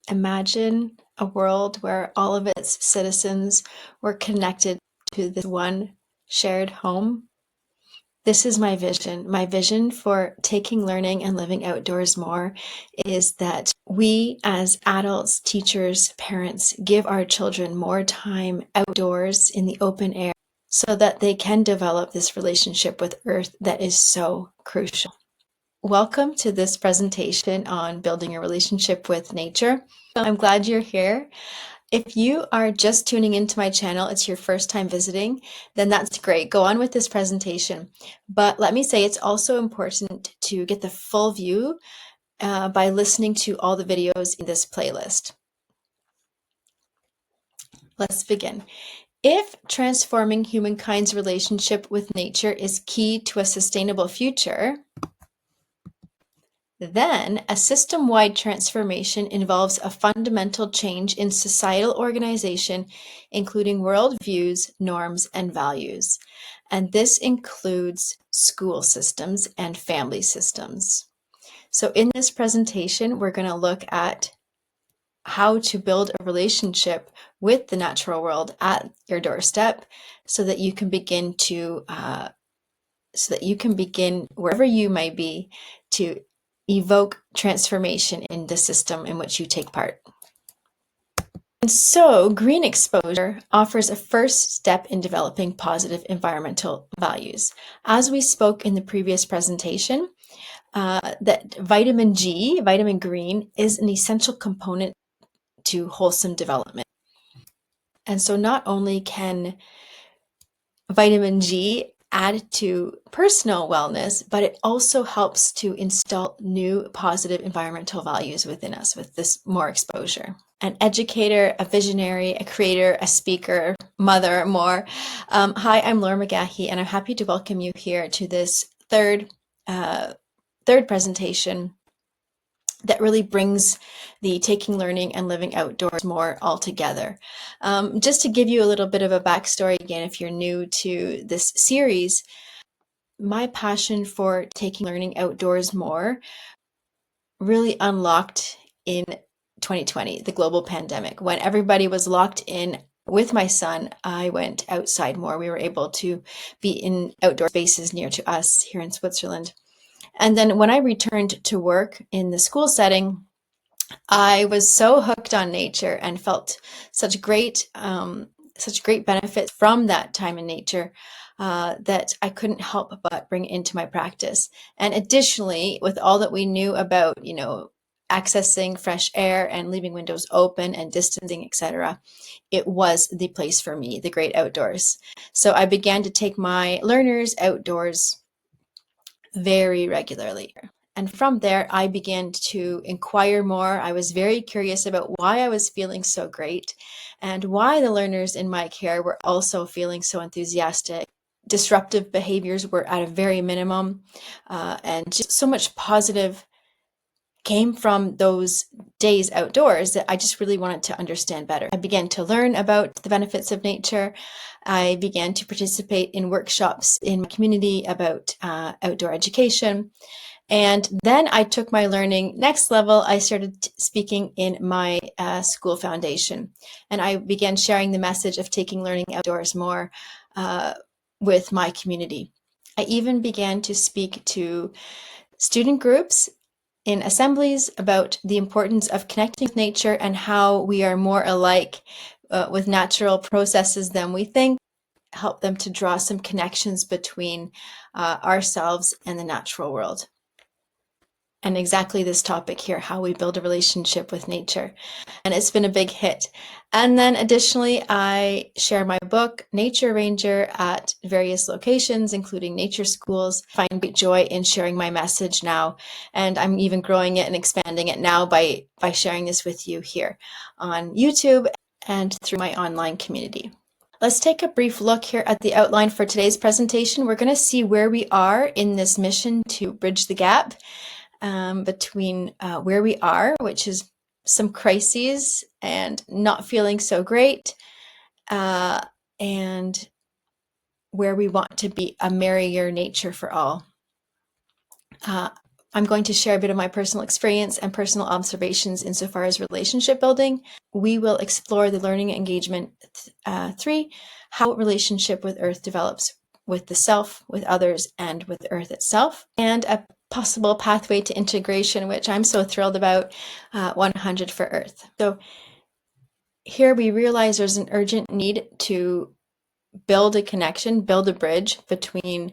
Imagine a world where all of its citizens were connected to this one shared home. This is my vision. My vision for taking learning and living outdoors more is that we as adults, teachers, parents give our children more time outdoors in the open air so that they can develop this relationship with Earth that is so crucial. Welcome to this presentation on building a relationship with nature. I'm glad you're here. If you are just tuning into my channel, it's your first time visiting, then that's great. Go on with this presentation. But let me say it's also important to get the full view by listening to all the videos in this playlist. Let's begin. If transforming humankind's relationship with nature is key to a sustainable future, then a system-wide transformation involves a fundamental change in societal organization, including worldviews, norms, and values. And this includes school systems and family systems. So in this presentation, we're going to look at how to build a relationship with the natural world at your doorstep so that you can begin wherever you may be to evoke transformation in the system in which you take part. And so green exposure offers a first step in developing positive environmental values. As we spoke in the previous presentation, that vitamin green, is an essential component to wholesome development. And so not only can vitamin G add to personal wellness, but it also helps to install new positive environmental values within us with this more exposure. An educator, a visionary, a creator, a speaker, mother, more. Hi, I'm Laura McGahey, and I'm happy to welcome you here to this third presentation that really brings the taking learning and living outdoors more all together. Just to give you a little bit of a backstory again, if you're new to this series, my passion for taking learning outdoors more really unlocked in 2020, the global pandemic. When everybody was locked in with my son, I went outside more. We were able to be in outdoor spaces near to us here in Switzerland. And then when I returned to work in the school setting, I was so hooked on nature and felt such great benefits from that time in nature that I couldn't help but bring it into my practice. And additionally, with all that we knew about, accessing fresh air and leaving windows open and distancing, etc., it was the place for me, the great outdoors. So I began to take my learners outdoors very regularly. And from there, I began to inquire more. I was very curious about why I was feeling so great and why the learners in my care were also feeling so enthusiastic. Disruptive behaviors were at a very minimum, and just so much positive came from those days outdoors that I just really wanted to understand better. I began to learn about the benefits of nature. I began to participate in workshops in my community about outdoor education. And then I took my learning next level. I started speaking in my school foundation, and I began sharing the message of taking learning outdoors more with my community. I even began to speak to student groups in assemblies about the importance of connecting with nature and how we are more alike with natural processes than we think, help them to draw some connections between ourselves and the natural world. And exactly this topic here, how we build a relationship with nature. And it's been a big hit. And then additionally, I share my book, Nature Ranger, at various locations, including nature schools. I find great joy in sharing my message now. And I'm even growing it and expanding it now by sharing this with you here on YouTube and through my online community. Let's take a brief look here at the outline for today's presentation. We're going to see where we are in this mission to bridge the gap between where we are, which is some crises and not feeling so great, and where we want to be, a merrier nature for all. I'm going to share a bit of my personal experience and personal observations insofar as relationship building. We will explore the learning engagement 3, how relationship with Earth develops with the self, with others, and with Earth itself, and a possible pathway to integration, which I'm so thrilled about, 100 for Earth. So here we realize there's an urgent need to build a connection, build a bridge between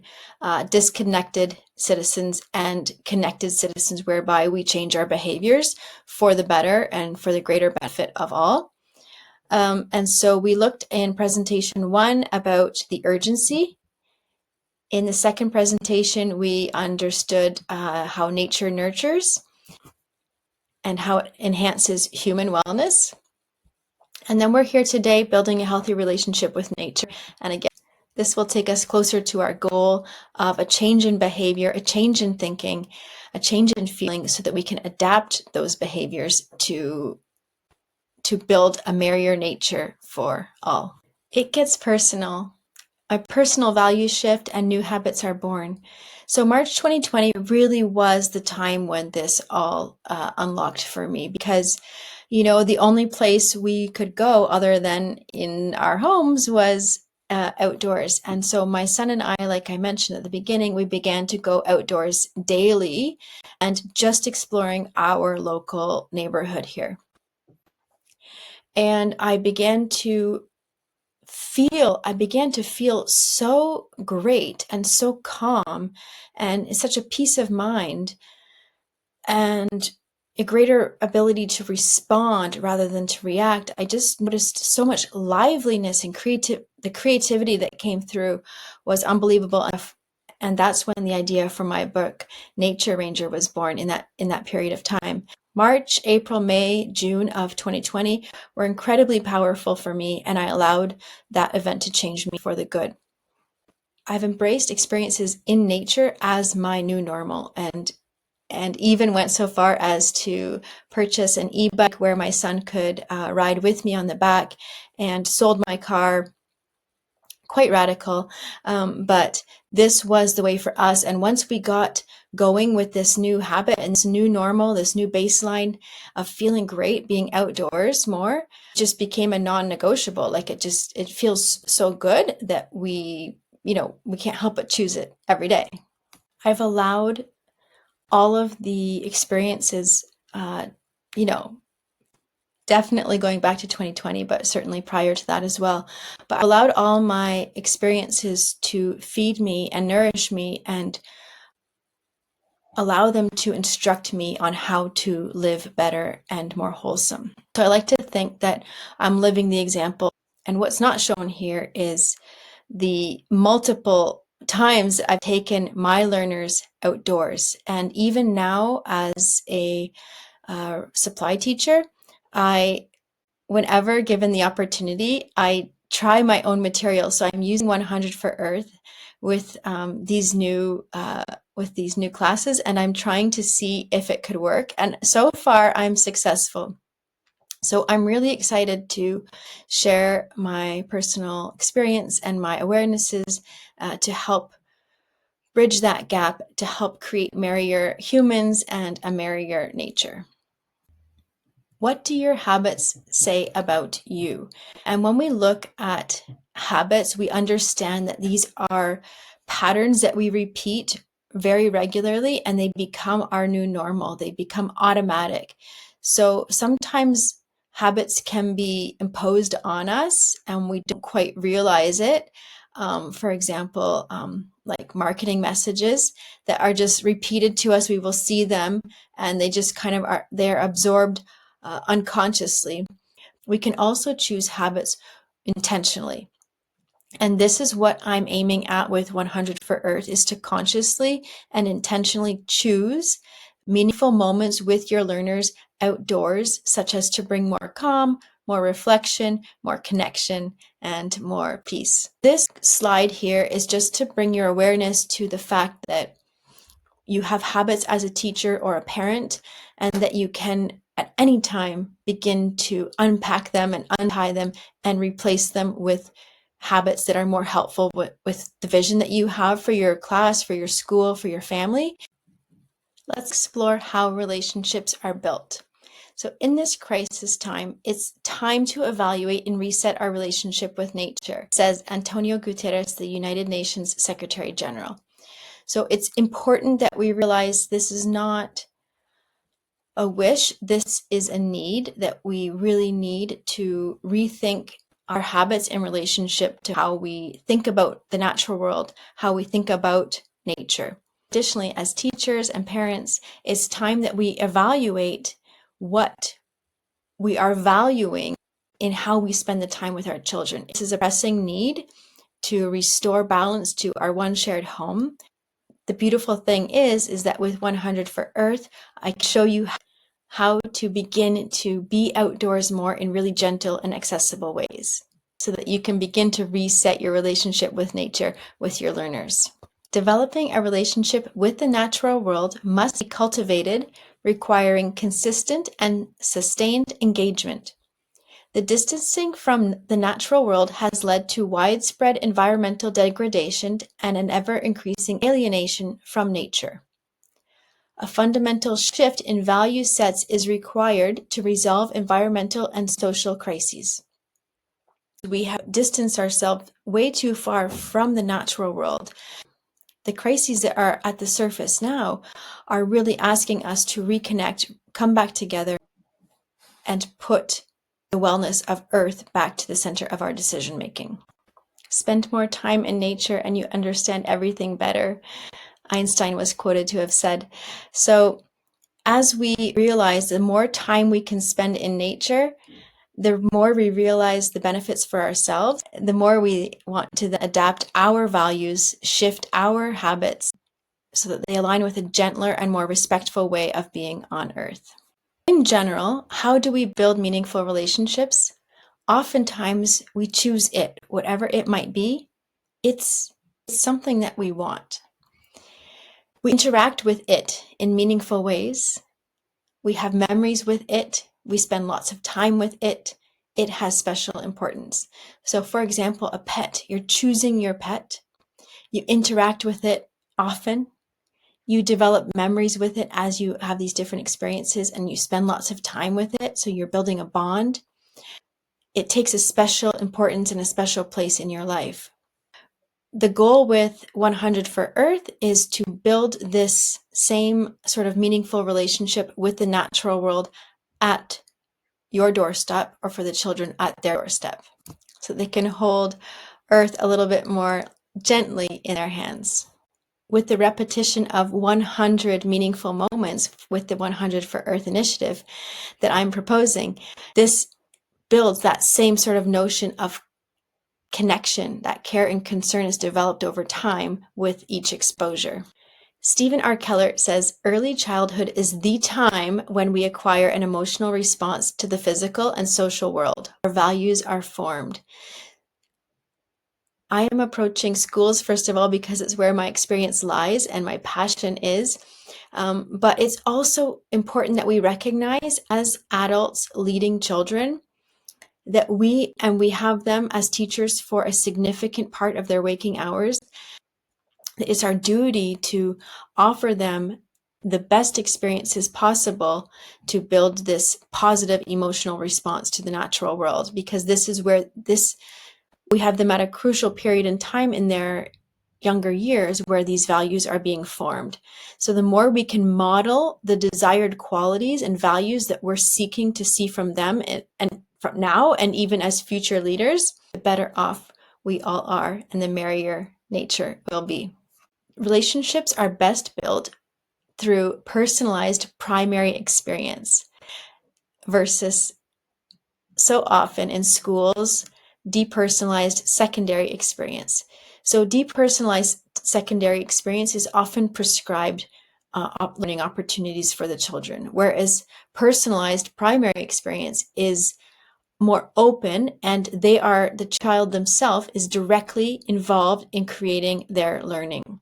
disconnected citizens and connected citizens, whereby we change our behaviors for the better and for the greater benefit of all. And so we looked in presentation 1 about the urgency. In the second presentation, we understood how nature nurtures and how it enhances human wellness. And then we're here today building a healthy relationship with nature. And again, this will take us closer to our goal of a change in behavior, a change in thinking, a change in feeling, so that we can adapt those behaviors to build a merrier nature for all. It gets personal. A personal value shift and new habits are born. So March 2020 really was the time when this all unlocked for me, because the only place we could go other than in our homes was outdoors. And so my son and I, like I mentioned at the beginning, we began to go outdoors daily and just exploring our local neighborhood here. And I began to feel so great and so calm and such a peace of mind and a greater ability to respond rather than to react. I just noticed so much liveliness and the creativity that came through was unbelievable. And that's when the idea for my book, Nature Ranger, was born in that period of time. March, April, May, June of 2020 were incredibly powerful for me, and I allowed that event to change me for the good. I've embraced experiences in nature as my new normal, and even went so far as to purchase an e-bike where my son could ride with me on the back, and sold my car. Quite radical, but this was the way for us. And once we got going with this new habit and this new normal, this new baseline of feeling great, being outdoors more, just became a non-negotiable. Like it feels so good that we can't help but choose it every day. I've allowed all of the experiences, definitely going back to 2020, but certainly prior to that as well. But I allowed all my experiences to feed me and nourish me and allow them to instruct me on how to live better and more wholesome. So I like to think that I'm living the example. And what's not shown here is the multiple times I've taken my learners outdoors. And even now, as a supply teacher, whenever given the opportunity, I try my own material. So I'm using 100 for Earth with these new classes, and I'm trying to see if it could work. And so far, I'm successful. So I'm really excited to share my personal experience and my awarenesses to help bridge that gap, to help create merrier humans and a merrier nature. What do your habits say about you? And when we look at habits, we understand that these are patterns that we repeat very regularly, and they become our new normal. They become automatic. So sometimes habits can be imposed on us and we don't quite realize it. For example, like marketing messages that are just repeated to us, we will see them and they just kind of they're absorbed unconsciously. We can also choose habits intentionally. And this is what I'm aiming at with 100 for Earth, is to consciously and intentionally choose meaningful moments with your learners outdoors, such as to bring more calm, more reflection, more connection, and more peace. This slide here is just to bring your awareness to the fact that you have habits as a teacher or a parent, and that you can at any time begin to unpack them and untie them and replace them with habits that are more helpful with the vision that you have for your class, for your school, for your family. Let's explore how relationships are built. So in this crisis time, it's time to evaluate and reset our relationship with nature, says Antonio Guterres, the United Nations Secretary General. So it's important that we realize this is not a wish, this is a need, that we really need to rethink our habits in relationship to how we think about the natural world, how we think about nature. Additionally, as teachers and parents, it's time that we evaluate what we are valuing in how we spend the time with our children. This is a pressing need to restore balance to our one shared home. The beautiful thing is that with 100 for Earth, I can show you how to begin to be outdoors more in really gentle and accessible ways so that you can begin to reset your relationship with nature with your learners. Developing a relationship with the natural world must be cultivated, requiring consistent and sustained engagement. The distancing from the natural world has led to widespread environmental degradation and an ever-increasing alienation from nature. A fundamental shift in value sets is required to resolve environmental and social crises. We have distanced ourselves way too far from the natural world. The crises that are at the surface now are really asking us to reconnect, come back together, and put the wellness of Earth back to the center of our decision making. Spend more time in nature and you understand everything better, Einstein was quoted to have said. So as we realize the more time we can spend in nature, the more we realize the benefits for ourselves, the more we want to adapt our values, shift our habits so that they align with a gentler and more respectful way of being on Earth. In general, how do we build meaningful relationships? Oftentimes we choose it, whatever it might be, it's something that we want. We interact with it in meaningful ways. We have memories with it. We spend lots of time with it. It has special importance. So for example, a pet, you're choosing your pet. You interact with it often. You develop memories with it as you have these different experiences and you spend lots of time with it. So you're building a bond. It takes a special importance and a special place in your life. The goal with 100 for Earth is to build this same sort of meaningful relationship with the natural world at your doorstep or for the children at their doorstep so they can hold Earth a little bit more gently in their hands. With the repetition of 100 meaningful moments with the 100 for Earth initiative that I'm proposing, this builds that same sort of notion of connection. That care and concern is developed over time with each exposure. Stephen R. Keller says, early childhood is the time when we acquire an emotional response to the physical and social world. Our values are formed. I am approaching schools, first of all, because it's where my experience lies and my passion is. But it's also important that we recognize as adults leading children that we have them as teachers for a significant part of their waking hours. It's our duty to offer them the best experiences possible to build this positive emotional response to the natural world, because this is where we have them at a crucial period in time in their younger years where these values are being formed. So the more we can model the desired qualities and values that we're seeking to see from them and from now and even as future leaders, the better off we all are and the merrier nature will be. Relationships are best built through personalized primary experience versus so often in schools, depersonalized secondary experience. So depersonalized secondary experience is often prescribed learning opportunities for the children, whereas personalized primary experience is more open and the child themselves is directly involved in creating their learning.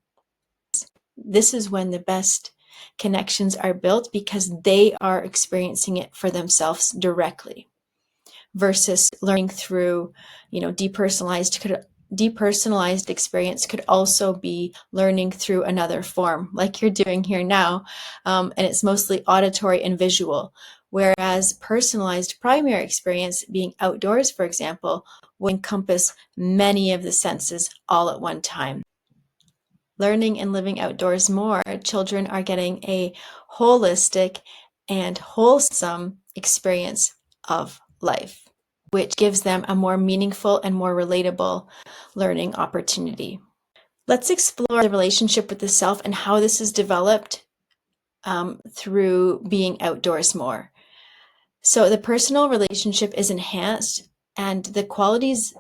This is when the best connections are built because they are experiencing it for themselves directly versus learning through, depersonalized depersonalized experience could also be learning through another form, like you're doing here now, and it's mostly auditory and visual. Whereas personalized primary experience, being outdoors, for example, will encompass many of the senses all at one time. Learning and living outdoors more, children are getting a holistic and wholesome experience of life, which gives them a more meaningful and more relatable learning opportunity. Let's explore the relationship with the self and how this is developed through being outdoors more. So the personal relationship is enhanced, and the qualities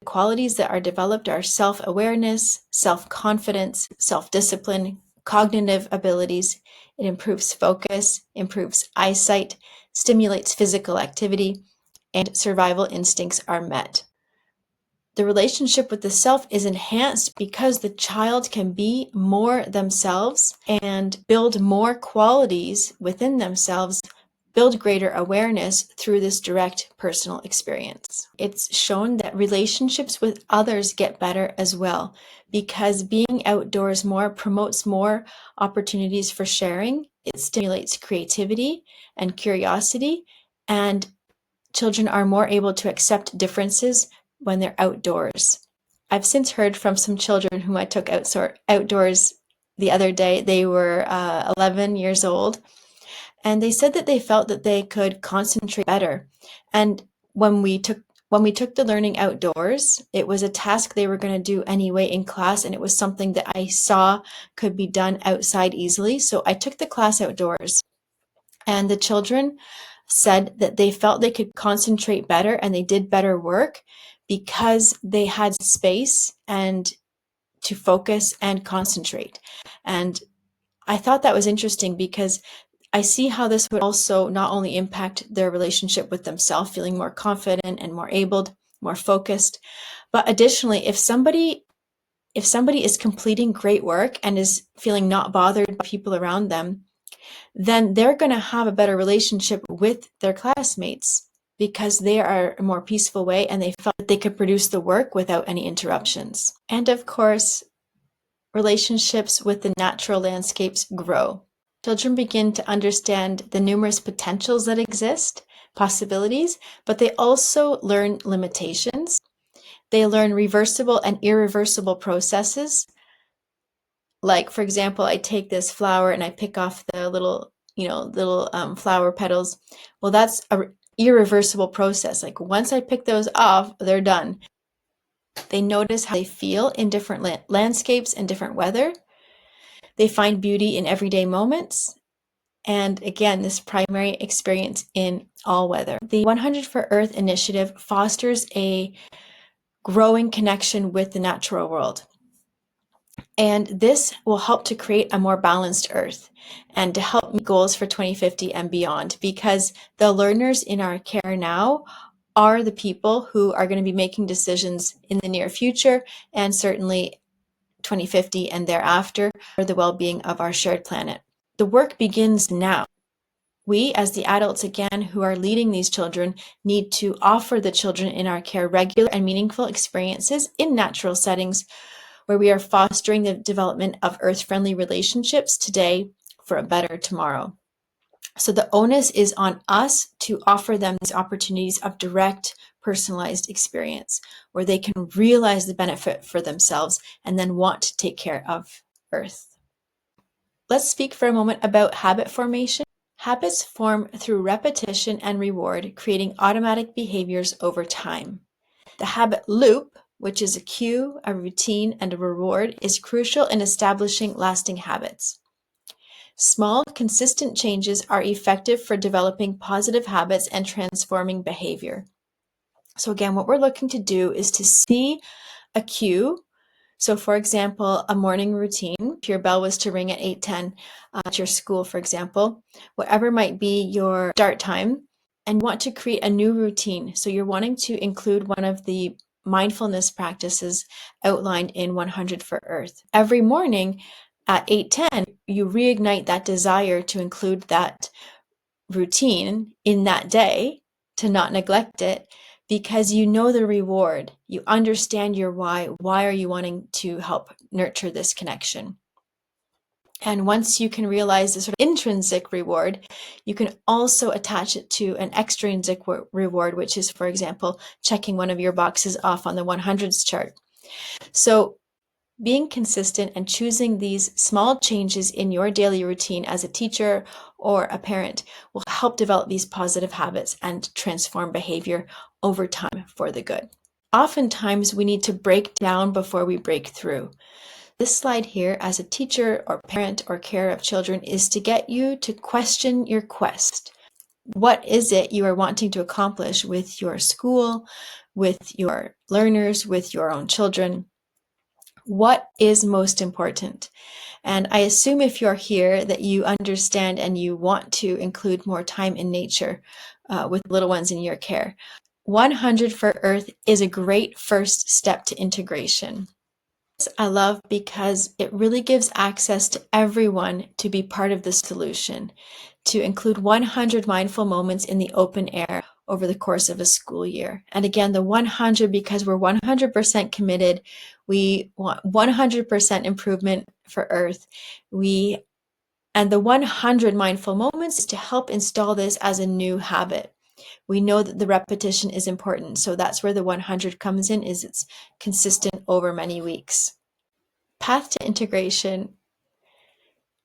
that are developed are self-awareness, self-confidence, self-discipline, cognitive abilities. It improves focus, improves eyesight, stimulates physical activity, and survival instincts are met. The relationship with the self is enhanced because the child can be more themselves and build more qualities within themselves, build greater awareness through this direct personal experience. It's shown that relationships with others get better as well, because being outdoors more promotes more opportunities for sharing. It stimulates creativity and curiosity, and children are more able to accept differences when they're outdoors. I've since heard from some children whom I took outdoors the other day. They were 11 years old, and they said that they felt that they could concentrate better. And when we took the learning outdoors, it was a task they were going to do anyway in class, and it was something that I saw could be done outside easily. So I took the class outdoors, and the children said that they felt they could concentrate better and they did better work because they had space and to focus and concentrate. And I thought that was interesting because I see how this would also not only impact their relationship with themselves, feeling more confident and more able, more focused, but additionally, if somebody is completing great work and is feeling not bothered by people around them, then they're going to have a better relationship with their classmates because they are a more peaceful way and they felt that they could produce the work without any interruptions. And of course, relationships with the natural landscapes grow. Children begin to understand the numerous potentials that exist, possibilities, but they also learn limitations. They learn reversible and irreversible processes. Like, for example, I take this flower and I pick off the little flower petals. Well, that's a irreversible process. Like, once I pick those off, they're done. They notice how they feel in different landscapes and different weather. They find beauty in everyday moments. And again, this primary experience in all weather. The 100 for Earth initiative fosters a growing connection with the natural world. And this will help to create a more balanced Earth and to help meet goals for 2050 and beyond, because the learners in our care now are the people who are going to be making decisions in the near future and certainly 2050 and thereafter for the well-being of our shared planet. The work begins now. We, as the adults again who are leading these children, need to offer the children in our care regular and meaningful experiences in natural settings where we are fostering the development of earth-friendly relationships today for a better tomorrow. So the onus is on us to offer them these opportunities of direct, personalized experience where they can realize the benefit for themselves and then want to take care of Earth. Let's speak for a moment about habit formation. Habits form through repetition and reward, creating automatic behaviors over time. The habit loop, which is a cue, a routine, and a reward, is crucial in establishing lasting habits. Small, consistent changes are effective for developing positive habits and transforming behavior. So again, what we're looking to do is to see a cue. So for example, a morning routine, if your bell was to ring at 8:10 at your school, for example, whatever might be your start time, and you want to create a new routine. So you're wanting to include one of the mindfulness practices outlined in 100 for Earth. Every morning at 8:10, you reignite that desire to include that routine in that day, to not neglect it, because you know the reward. You understand your why. Why are you wanting to help nurture this connection? And once you can realize the sort of intrinsic reward, you can also attach it to an extrinsic reward, which is, for example, checking one of your boxes off on the 100s chart. So being consistent and choosing these small changes in your daily routine as a teacher or a parent will help develop these positive habits and transform behavior over time for the good. Oftentimes, we need to break down before we break through. This slide here, as a teacher or parent or carer of children, is to get you to question your quest. What is it you are wanting to accomplish with your school, with your learners, with your own children? What is most important? And I assume if you're here that you understand and you want to include more time in nature with little ones in your care. 100 for Earth is a great first step to integration. I love because it really gives access to everyone to be part of the solution, to include 100 mindful moments in the open air over the course of a school year. And again, the 100 because we're 100% committed. We want 100% improvement for Earth. And the 100 mindful moments is to help install this as a new habit. We know that the repetition is important. So that's where the 100 comes in, is it's consistent over many weeks. Path to integration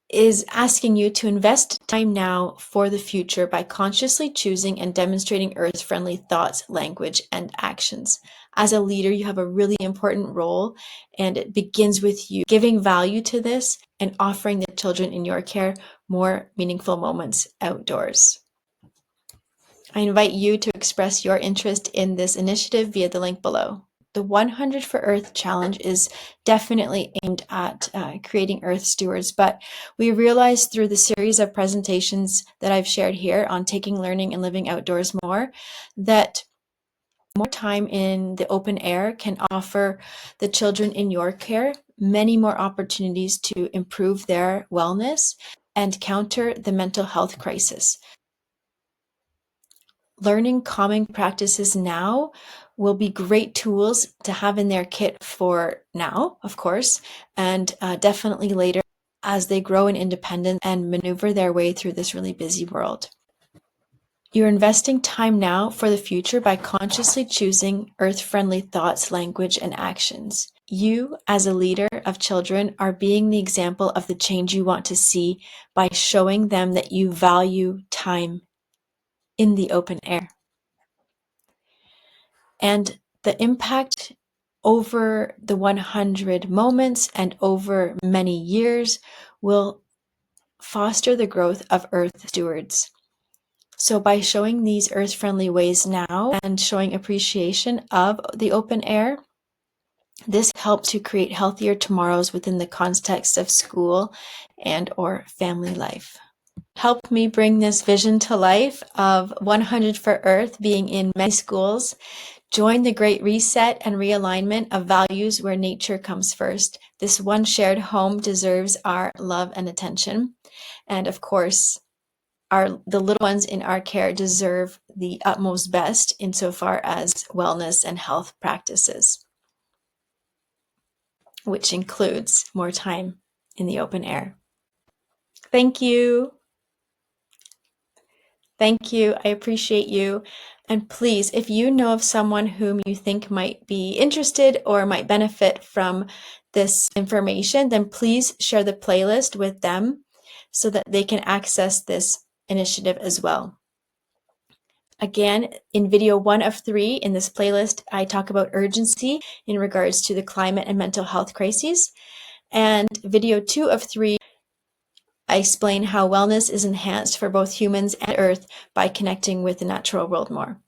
is asking you to invest time now for the future by consciously choosing and demonstrating earth-friendly thoughts, language, and actions. As a leader, you have a really important role, and it begins with you giving value to this and offering the children in your care more meaningful moments outdoors. I invite you to express your interest in this initiative via the link below. The 100 for Earth challenge is definitely aimed at creating Earth stewards, but we realized through the series of presentations that I've shared here on taking learning and living outdoors more, that more time in the open air can offer the children in your care many more opportunities to improve their wellness and counter the mental health crisis. Learning calming practices now will be great tools to have in their kit for now, of course, and definitely later as they grow in independence and maneuver their way through this really busy world. You're investing time now for the future by consciously choosing earth-friendly thoughts, language, and actions. You, as a leader of children, are being the example of the change you want to see by showing them that you value time in the open air. And the impact over the 100 moments and over many years will foster the growth of Earth stewards. So by showing these earth-friendly ways now and showing appreciation of the open air, this helps to create healthier tomorrows within the context of school and or family life. Help me bring this vision to life of 100 for Earth being in many schools. Join the great reset and realignment of values where nature comes first. This one shared home deserves our love and attention. And of course, the little ones in our care deserve the utmost best insofar as wellness and health practices, which includes more time in the open air. Thank you. Thank you. I appreciate you. And please, if you know of someone whom you think might be interested or might benefit from this information, then please share the playlist with them so that they can access this initiative as well. Again, in video 1 of 3 in this playlist, I talk about urgency in regards to the climate and mental health crises. And video 2 of 3, I explain how wellness is enhanced for both humans and Earth by connecting with the natural world more.